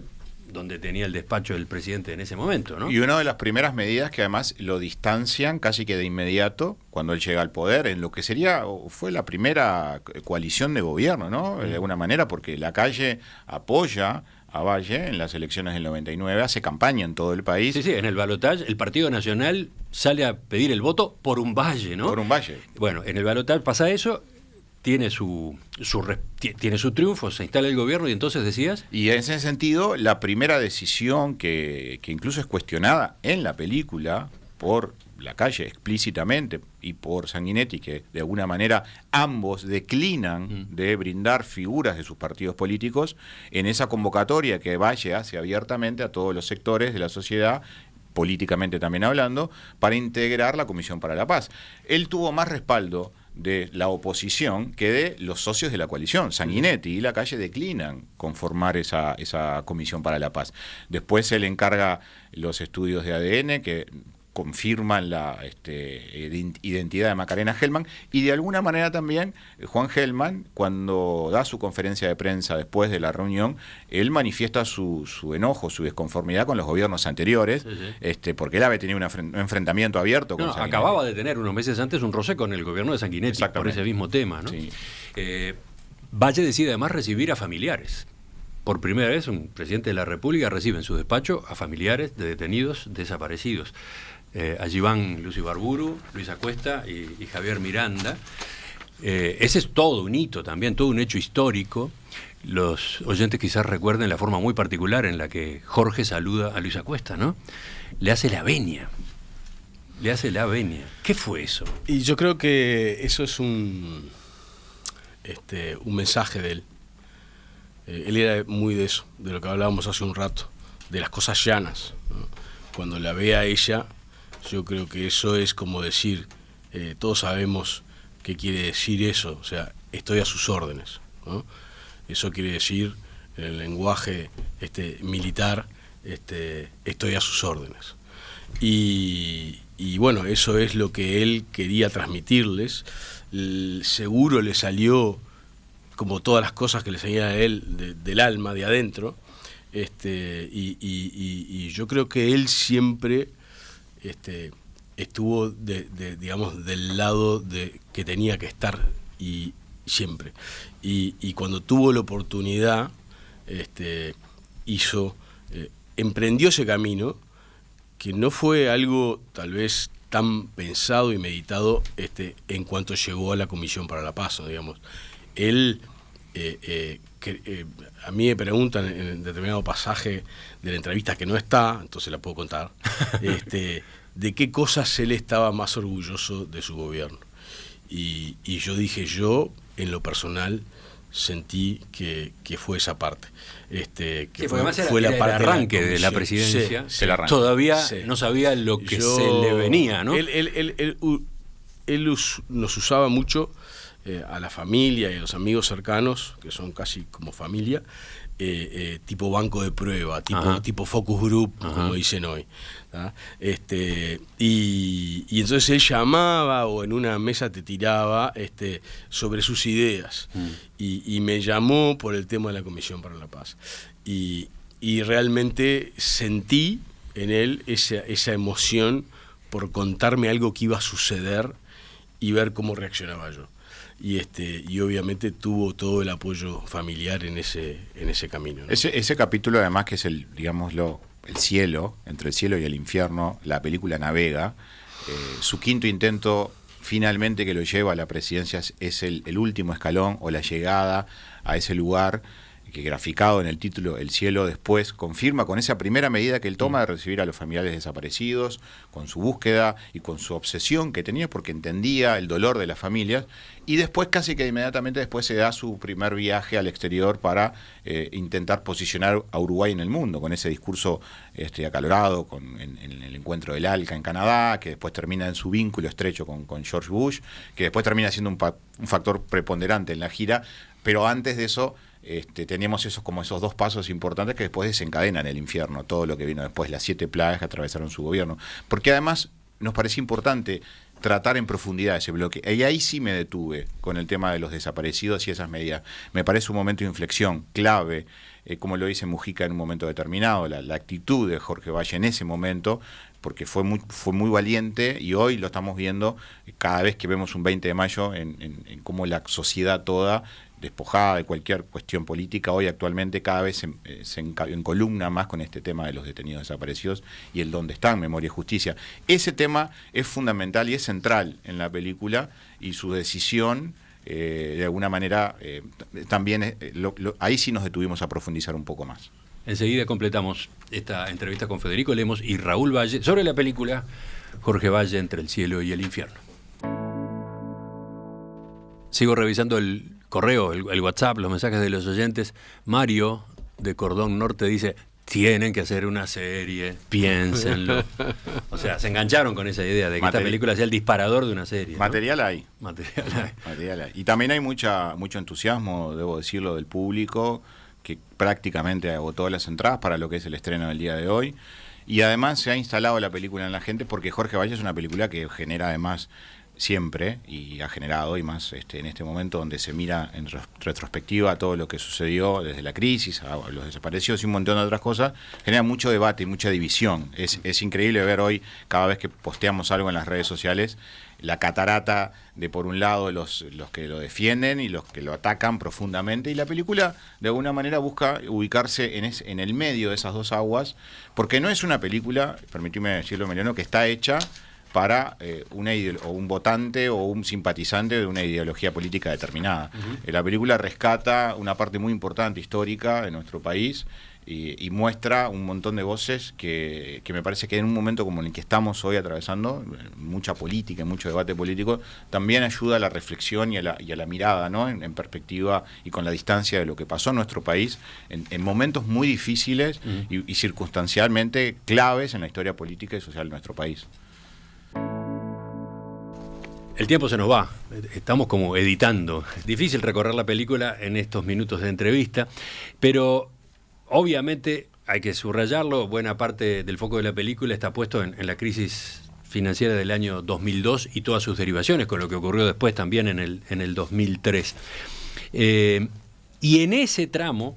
donde tenía el despacho del presidente en ese momento, ¿no? Y una de las primeras medidas que además lo distancian casi que de inmediato cuando él llega al poder, en lo que fue la primera coalición de gobierno, ¿no? De alguna manera, porque la calle apoya a Valle en las elecciones del 99, hace campaña en todo el país. Sí, en el balotaje el Partido Nacional sale a pedir el voto por un Valle, ¿no? Por un Valle. Bueno, en el balotaje pasa eso, tiene su triunfo, se instala el gobierno y entonces decías... Y en ese sentido, la primera decisión que incluso es cuestionada en la película por la calle explícitamente y por Sanguinetti, que de alguna manera ambos declinan de brindar figuras de sus partidos políticos, en esa convocatoria que Valle hace abiertamente a todos los sectores de la sociedad, políticamente también hablando, para integrar la Comisión para la Paz. Él tuvo más respaldo de la oposición que de los socios de la coalición. Sanguinetti y la calle declinan conformar esa Comisión para la Paz. Después él encarga los estudios de ADN que confirman la identidad de Macarena Gelman, y de alguna manera también Juan Gelman, cuando da su conferencia de prensa después de la reunión, él manifiesta su enojo, su desconformidad con los gobiernos anteriores, porque él había tenido un enfrentamiento abierto con Sanguinetti. Acababa de tener unos meses antes un roce con el gobierno de Sanguinetti por ese mismo tema, ¿no? Sí. Valle decide además recibir a familiares. Por primera vez un presidente de la República recibe en su despacho a familiares de detenidos desaparecidos. Allí van Lucy Barburu, Luisa Cuesta y Javier Miranda. Ese es todo un hito también, todo un hecho histórico. Los oyentes quizás recuerden la forma muy particular en la que Jorge saluda a Luisa Cuesta, ¿no? Le hace la venia. ¿Qué fue eso? Y yo creo que eso es un mensaje de él. Él era muy de eso, de lo que hablábamos hace un rato, de las cosas llanas, ¿no? Cuando la ve a ella, yo creo que eso es como decir, todos sabemos qué quiere decir eso, o sea, estoy a sus órdenes, ¿no? Eso quiere decir, en el lenguaje militar, estoy a sus órdenes. Y bueno, eso es lo que él quería transmitirles. Seguro le salió, como todas las cosas que le salían a él, del alma, de adentro. Y yo creo que él siempre estuvo digamos, del lado que tenía que estar, y siempre. Y cuando tuvo la oportunidad, emprendió ese camino, que no fue algo tal vez tan pensado y meditado en cuanto llegó a la Comisión para la Paz, ¿no? Digamos. Él, a mí me preguntan en determinado pasaje de la entrevista, que no está, entonces la puedo contar, de qué cosas él estaba más orgulloso de su gobierno. Y yo dije, yo, en lo personal, sentí que fue esa parte. Que fue la parte del arranque de la presidencia. Sí, todavía no sabía lo que se le venía, ¿no? Él nos usaba mucho a la familia y a los amigos cercanos, que son casi como familia, tipo banco de prueba, tipo focus group, como dicen hoy. Y entonces él llamaba, o en una mesa te tiraba sobre sus ideas, y me llamó por el tema de la Comisión para la Paz, y realmente sentí en él esa emoción por contarme algo que iba a suceder y ver cómo reaccionaba yo. Y obviamente tuvo todo el apoyo familiar en ese camino, ¿no? Ese capítulo, además, que es el cielo, entre el cielo y el infierno, la película navega. Su quinto intento, finalmente, que lo lleva a la presidencia, es el último escalón, o la llegada a ese lugar, que graficado en el título, El cielo, después confirma con esa primera medida que él toma de recibir a los familiares desaparecidos, con su búsqueda y con su obsesión que tenía, porque entendía el dolor de las familias, y después, casi que inmediatamente después, se da su primer viaje al exterior para intentar posicionar a Uruguay en el mundo, con ese discurso acalorado en el encuentro del ALCA en Canadá, que después termina en su vínculo estrecho con George Bush, que después termina siendo un factor preponderante en la gira, pero antes de eso teníamos esos dos pasos importantes que después desencadenan el infierno, todo lo que vino después, las 7 plagas que atravesaron su gobierno. Porque además nos parecía importante tratar en profundidad ese bloque. Y ahí sí me detuve con el tema de los desaparecidos y esas medidas. Me parece un momento de inflexión clave, como lo dice Mujica en un momento determinado, la actitud de Jorge Valle en ese momento, porque fue muy valiente, y hoy lo estamos viendo cada vez que vemos un 20 de mayo en cómo la sociedad toda, despojada de cualquier cuestión política, hoy actualmente cada vez se encolumna más con este tema de los detenidos desaparecidos y el dónde están, memoria y justicia. Ese tema es fundamental y es central en la película, y su decisión, de alguna manera, también ahí sí nos detuvimos a profundizar un poco más. Enseguida completamos esta entrevista con Federico Lemos y Raúl Valle sobre la película Jorge Valle, Entre el cielo y el infierno. Sigo revisando el correo, el WhatsApp, los mensajes de los oyentes. Mario, de Cordón Norte, dice: tienen que hacer una serie, piénsenlo. O sea, se engancharon con esa idea de que esta película sea el disparador de una serie, ¿no? Material hay. Material hay. Y también hay mucho entusiasmo, debo decirlo, del público, que prácticamente agotó las entradas para lo que es el estreno del día de hoy. Y además se ha instalado la película en la gente, porque Jorge Valle es una película que genera además siempre, y ha generado, y más en este momento donde se mira en retrospectiva todo lo que sucedió desde la crisis a los desaparecidos y un montón de otras cosas, genera mucho debate y mucha división. Es increíble ver hoy, cada vez que posteamos algo en las redes sociales, la catarata de, por un lado, los que lo defienden y los que lo atacan profundamente, y la película de alguna manera busca ubicarse en el medio de esas dos aguas, porque no es una película, permíteme decirlo, Emiliano, que está hecha para un votante o un simpatizante de una ideología política determinada. La película rescata una parte muy importante histórica de nuestro país, y muestra un montón de voces que me parece que en un momento como en el que estamos hoy atravesando, mucha política y mucho debate político, también ayuda a la reflexión y a la mirada, ¿no? en perspectiva y con la distancia de lo que pasó en nuestro país en momentos muy difíciles y circunstancialmente claves en la historia política y social de nuestro país. El tiempo se nos va, estamos como editando. Es difícil recorrer la película en estos minutos de entrevista, pero obviamente hay que subrayarlo, buena parte del foco de la película está puesto en la crisis financiera del año 2002 y todas sus derivaciones, con lo que ocurrió después también en el 2003. Y en ese tramo,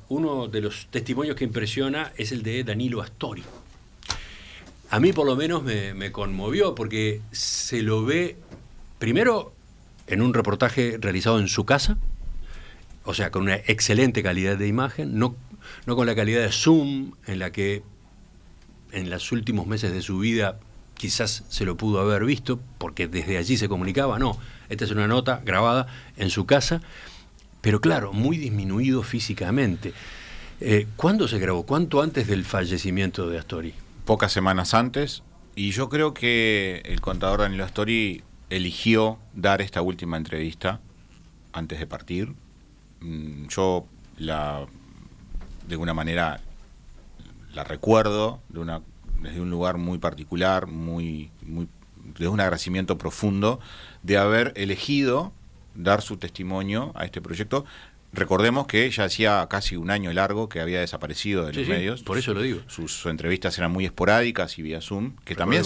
uno de los testimonios que impresiona es el de Danilo Astori. A mí por lo menos me conmovió porque se lo ve primero en un reportaje realizado en su casa, o sea, con una excelente calidad de imagen, no con la calidad de Zoom en la que en los últimos meses de su vida quizás se lo pudo haber visto, porque desde allí se comunicaba. No, esta es una nota grabada en su casa, pero claro, muy disminuido físicamente. ¿Cuándo se grabó? ¿Cuánto antes del fallecimiento de Astori? Pocas semanas antes, y yo creo que el contador Danilo Astori eligió dar esta última entrevista antes de partir. Yo de alguna manera la recuerdo desde un lugar muy particular, de un agradecimiento profundo de haber elegido dar su testimonio a este proyecto. Recordemos que ya hacía casi un año largo que había desaparecido de los medios. Por eso lo digo. Sus entrevistas eran muy esporádicas y vía Zoom, que también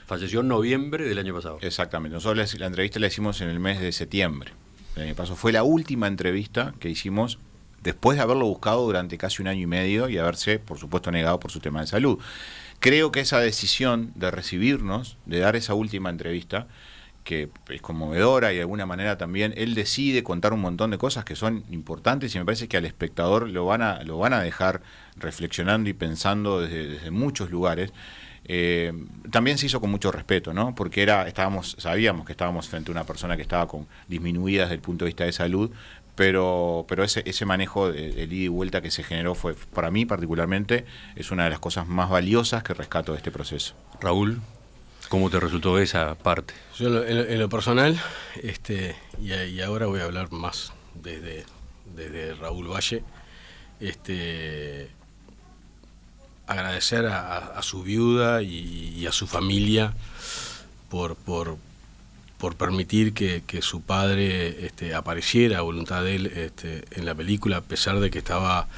falleció en noviembre del año pasado. Exactamente. Nosotros la entrevista la hicimos en el mes de septiembre del año pasado. Fue la última entrevista que hicimos después de haberlo buscado durante casi un año y medio y haberse, por supuesto, negado por su tema de salud. Creo que esa decisión de recibirnos, de dar esa última entrevista, que es conmovedora y de alguna manera también él decide contar un montón de cosas que son importantes y me parece que al espectador lo van a dejar reflexionando y pensando desde muchos lugares. También se hizo con mucho respeto, ¿no? Porque sabíamos que estábamos frente a una persona que estaba disminuida desde el punto de vista de salud, pero ese manejo de ida y vuelta que se generó fue, para mí particularmente, es una de las cosas más valiosas que rescato de este proceso. Raúl, ¿cómo te resultó esa parte? Yo en lo personal, y ahora voy a hablar más desde Raúl Valle, agradecer a su viuda y a su familia por permitir que su padre apareciera a voluntad de él en la película, a pesar de que estaba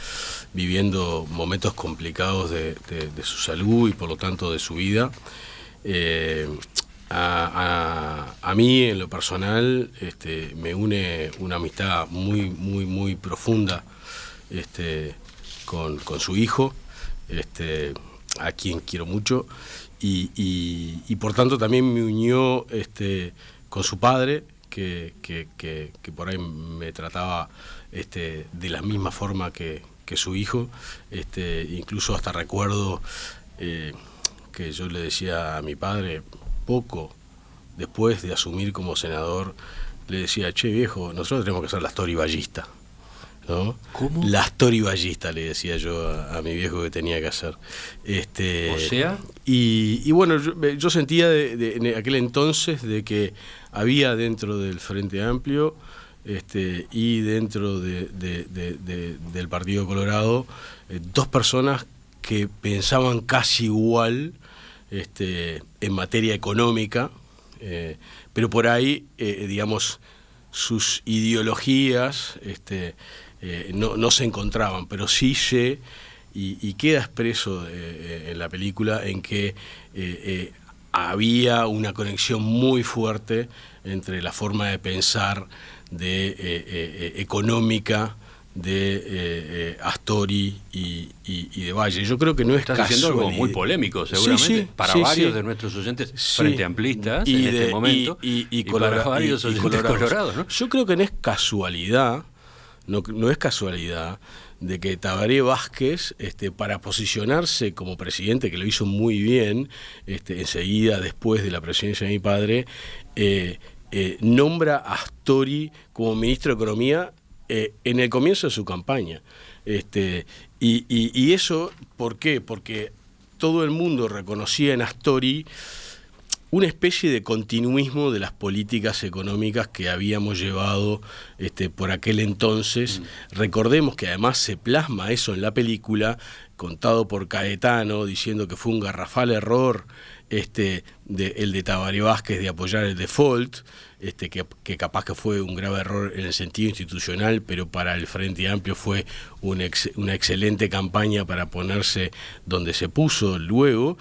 viviendo momentos complicados de su salud y por lo tanto de su vida. A mí en lo personal me une una amistad muy muy muy profunda con su hijo, a quien quiero mucho, y por tanto también me unió con su padre, que por ahí me trataba de la misma forma que su hijo. Incluso hasta recuerdo que yo le decía a mi padre, poco después de asumir como senador, le decía: che, viejo, nosotros tenemos que hacer la Astori ballista, ¿no? ¿Cómo? La Astori ballista, le decía yo a mi viejo que tenía que hacer. ¿O sea? Y bueno, yo sentía en aquel entonces de que había dentro del Frente Amplio y dentro del Partido Colorado dos personas que pensaban casi igual en materia económica, pero por ahí, digamos, sus ideologías no se encontraban, pero sí y queda expreso en la película en que había una conexión muy fuerte entre la forma de pensar económica de Astori y de Valle. Yo creo que no es casualidad. Estás diciendo algo muy polémico, seguramente, para varios de nuestros oyentes frente amplistas en este momento, y para varios oyentes colorados, ¿no? Yo creo que no es casualidad, no es casualidad de que Tabaré Vázquez, para posicionarse como presidente, que lo hizo muy bien, enseguida después de la presidencia de mi padre, nombra a Astori como ministro de Economía en el comienzo de su campaña. Y eso, ¿por qué? Porque todo el mundo reconocía en Astori una especie de continuismo de las políticas económicas que habíamos llevado por aquel entonces. Recordemos que además se plasma eso en la película, contado por Caetano, diciendo que fue un garrafal error el de Tabaré Vázquez de apoyar el default, que capaz que fue un grave error en el sentido institucional, pero para el Frente Amplio fue una excelente campaña para ponerse donde se puso luego,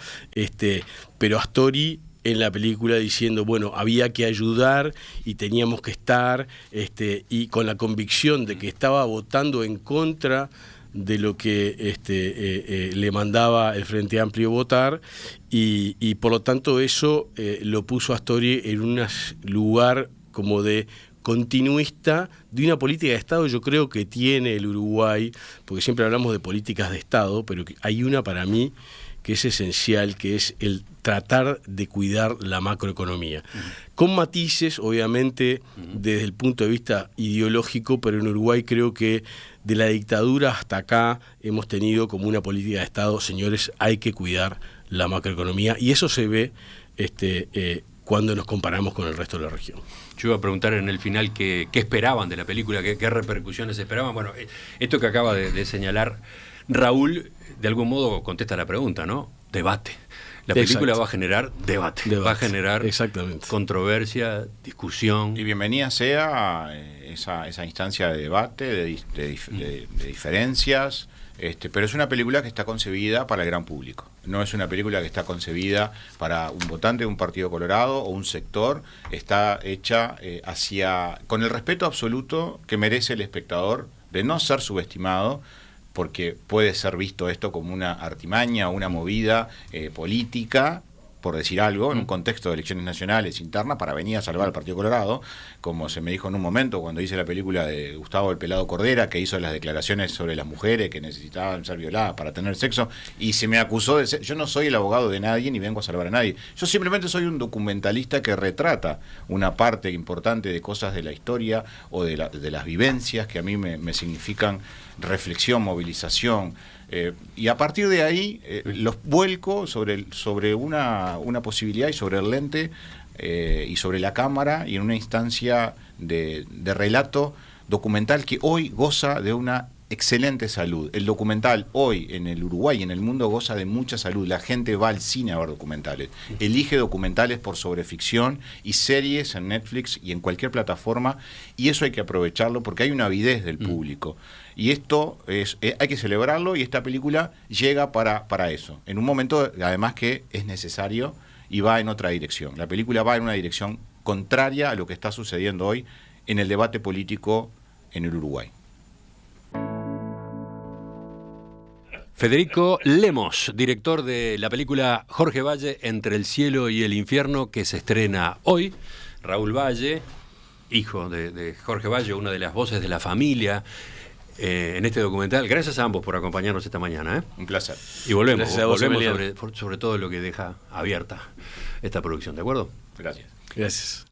pero Astori en la película diciendo, bueno, había que ayudar y teníamos que estar, y con la convicción de que estaba votando en contra de lo que le mandaba el Frente Amplio votar, y por lo tanto eso lo puso a Astori en un lugar como de continuista de una política de Estado. Yo creo que tiene el Uruguay, porque siempre hablamos de políticas de Estado, pero hay una para mí que es esencial, que es el tratar de cuidar la macroeconomía. Con matices, obviamente, desde el punto de vista ideológico, pero en Uruguay creo que de la dictadura hasta acá hemos tenido como una política de Estado, señores, hay que cuidar la macroeconomía, y eso se ve cuando nos comparamos con el resto de la región. Yo iba a preguntar en el final qué esperaban de la película, qué repercusiones esperaban. Bueno, esto que acaba de señalar Raúl, de algún modo contesta la pregunta, ¿no? Debate. La película va a generar debate, va a generar controversia, discusión. Y bienvenida sea esa instancia de debate, de diferencias, pero es una película que está concebida para el gran público. No es una película que está concebida para un votante de un partido colorado o un sector. Está hecha con el respeto absoluto que merece el espectador, de no ser subestimado, porque puede ser visto esto como una artimaña o una movida política, por decir algo, en un contexto de elecciones nacionales internas para venir a salvar al Partido Colorado, como se me dijo en un momento cuando hice la película de Gustavo el Pelado Cordera, que hizo las declaraciones sobre las mujeres que necesitaban ser violadas para tener sexo, y se me acusó de ser... Yo no soy el abogado de nadie ni vengo a salvar a nadie. Yo simplemente soy un documentalista que retrata una parte importante de cosas de la historia o de las vivencias que a mí me significan reflexión, movilización, y a partir de ahí los vuelco sobre una posibilidad y sobre el lente y sobre la cámara y en una instancia de relato documental que hoy goza de una excelente salud. El documental hoy en el Uruguay y en el mundo goza de mucha salud. La gente va al cine a ver documentales, elige documentales por sobre ficción y series en Netflix y en cualquier plataforma, y eso hay que aprovecharlo porque hay una avidez del público. Y esto hay que celebrarlo, y esta película llega para eso, en un momento además que es necesario y va en otra dirección. La película va en una dirección contraria a lo que está sucediendo hoy en el debate político en el Uruguay. Federico Lemos, director de la película Jorge Valle, Entre el cielo y el infierno, que se estrena hoy. Raúl Valle, hijo de Jorge Valle, una de las voces de la familia en este documental. Gracias a ambos por acompañarnos esta mañana. Un placer. Y volvemos Volvemos sobre todo lo que deja abierta esta producción, ¿de acuerdo? Gracias. Gracias.